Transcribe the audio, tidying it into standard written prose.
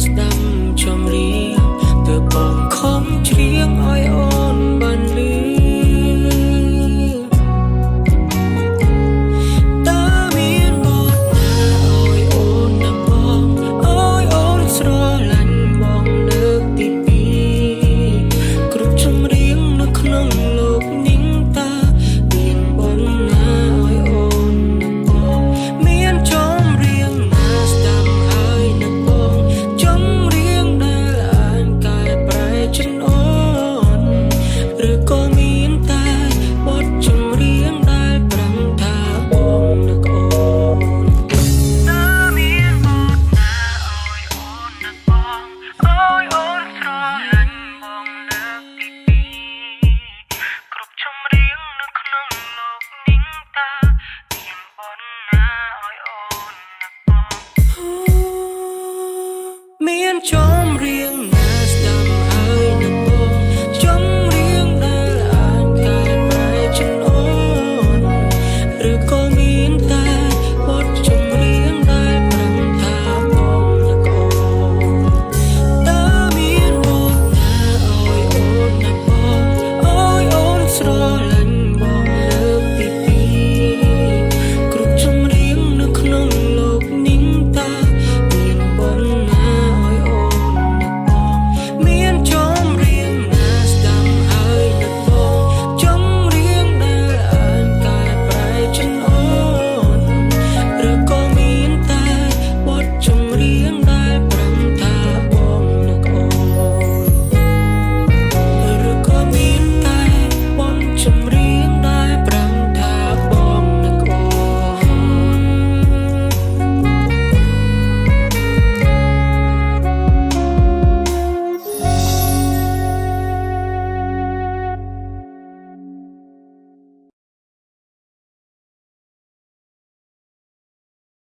ស្ដាប់ចំរៀងទើបបងខំច្រៀងឲ្យអូនបានឮតើមានបទណាឲ្យអូននឹងបងឲ្យអូនស្រឡាញ់បងលើកទីពីរគ្រប់ចម្រៀងនៅក្នុងលោកនេះតើមានបទណាឲ្យអូននឹងបងមានចម្រៀងណាស្ដាប់ហើយនឹងបងចម្រៀងដែលអាចកែប្រែចិត្តអូនឬក៏មានតែបទចម្រៀងដែលប្រំថាបងនឹកអូនតើមានបទណាឲ្យអូននឹកបងឲ្យអូនស្រឡាញ់បងលើកទីពីរគ្រប់ចម្រៀងនៅក្នុងលោកនេះតើមានបទណាឲ្យអូននឹកបងមានចម្រៀង